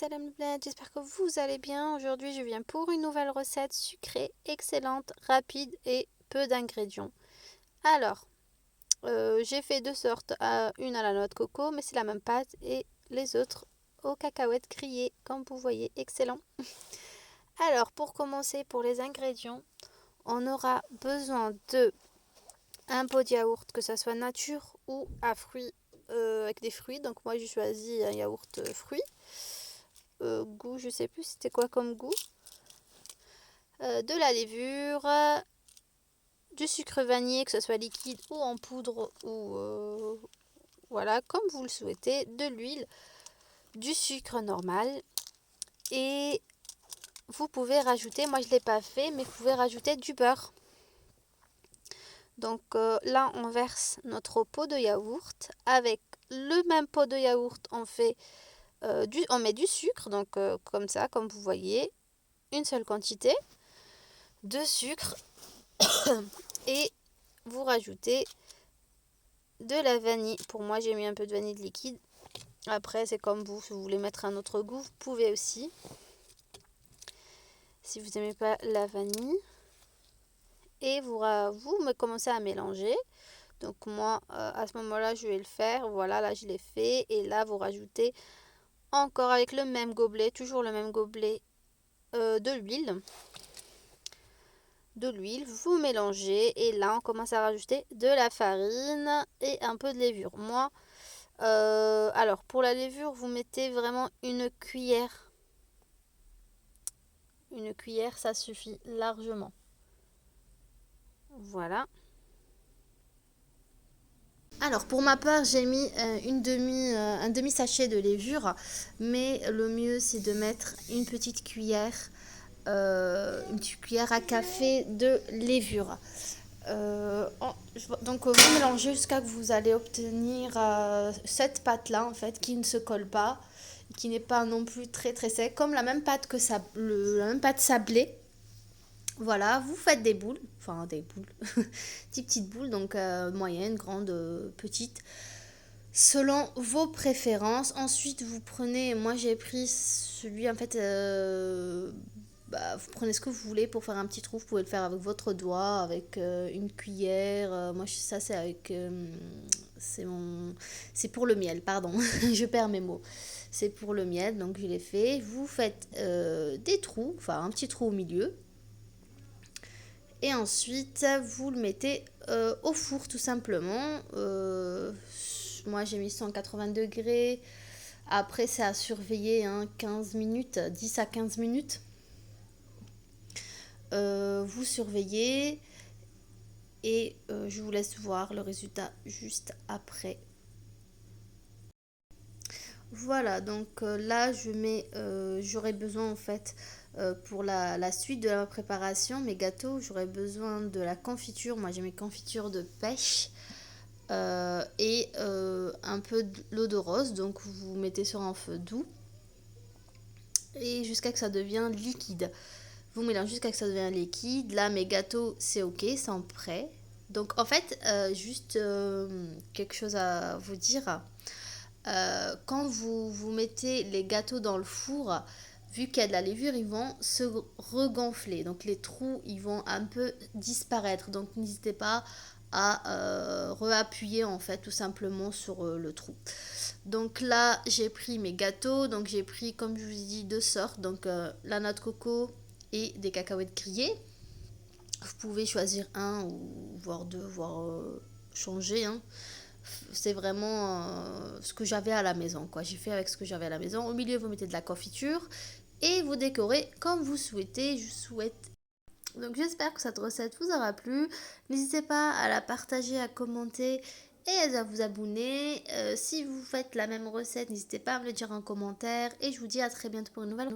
salam le bled, j'espère que vous allez bien. Aujourd'hui je viens pour une nouvelle recette sucrée, excellente, rapide et peu d'ingrédients. Alors, j'ai fait deux sortes, une à la noix de coco mais c'est la même pâte et les autres aux cacahuètes grillées comme vous voyez, excellent. Alors pour commencer, pour les ingrédients, on aura besoin de un pot de yaourt, que ce soit nature ou à fruits, avec des fruits. Donc moi j'ai choisi un yaourt fruits. Goût, je sais plus c'était quoi comme goût. De la levure, du sucre vanillé, que ce soit liquide ou en poudre, ou voilà, comme vous le souhaitez, de l'huile, du sucre normal. Et vous pouvez rajouter, moi je ne l'ai pas fait, mais vous pouvez rajouter du beurre. Donc là, on verse notre pot de yaourt. Avec le même pot de yaourt, on met du sucre, donc comme ça, comme vous voyez, une seule quantité de sucre. Et vous rajoutez de la vanille. Pour moi, j'ai mis un peu de vanille liquide. Après, c'est comme vous. Si vous voulez mettre un autre goût, vous pouvez aussi. Si vous n'aimez pas la vanille. Et vous commencez à mélanger. Donc moi, à ce moment-là, je vais le faire. Voilà, là, je l'ai fait. Et là, vous rajoutez encore avec le même gobelet, toujours le même gobelet, de l'huile. Vous mélangez. Et là, on commence à rajouter de la farine et un peu de levure. Moi, alors pour la levure, vous mettez vraiment une cuillère. Une cuillère, ça suffit largement. Voilà. Alors pour ma part, j'ai mis un demi sachet de levure, mais le mieux c'est de mettre une petite cuillère à café de levure. Donc vous mélangez jusqu'à ce que vous allez obtenir cette pâte là en fait qui ne se colle pas, qui n'est pas non plus très très sec, comme la même pâte que la même pâte sablée. Voilà, vous faites des boules, enfin des boules, des petites boules, donc moyennes, grandes, petites, selon vos préférences. Ensuite, vous prenez, moi j'ai pris celui en fait, vous prenez ce que vous voulez pour faire un petit trou. Vous pouvez le faire avec votre doigt, avec une cuillère. Moi, ça c'est avec, c'est pour le miel, pardon, je perds mes mots. C'est pour le miel, donc je l'ai fait. Vous faites des trous, enfin un petit trou au milieu. Et ensuite, vous le mettez au four tout simplement. Moi, j'ai mis 180 degrés. Après, c'est à surveiller 15 minutes, 10 à 15 minutes. Vous surveillez et je vous laisse voir le résultat juste après. Voilà, donc là, j'aurai besoin en fait pour la suite de la préparation, mes gâteaux, j'aurai besoin de la confiture. Moi, j'ai mes confitures de pêche et un peu d'eau de rose. Donc, vous mettez sur un feu doux et jusqu'à ce que ça devienne liquide. Vous mélangez jusqu'à ce que ça devienne liquide. Là, mes gâteaux, c'est ok, sont prêts. Donc, en fait, juste quelque chose à vous dire. Quand vous mettez les gâteaux dans le four, vu qu'il y a de la levure, ils vont se regonfler. Donc les trous, ils vont un peu disparaître. Donc n'hésitez pas à reappuyer en fait tout simplement sur le trou. Donc là, j'ai pris mes gâteaux. Donc j'ai pris, comme je vous ai dit, deux sortes. Donc la noix de coco et des cacahuètes grillées. Vous pouvez choisir un ou voire deux, voire changer. C'est vraiment ce que j'avais à la maison, quoi. J'ai fait avec ce que j'avais à la maison. Au milieu, vous mettez de la confiture et vous décorez comme vous souhaitez. Je souhaite. Donc j'espère que cette recette vous aura plu. N'hésitez pas à la partager, à commenter et à vous abonner. Si vous faites la même recette, n'hésitez pas à me le dire en commentaire. Et je vous dis à très bientôt pour une nouvelle.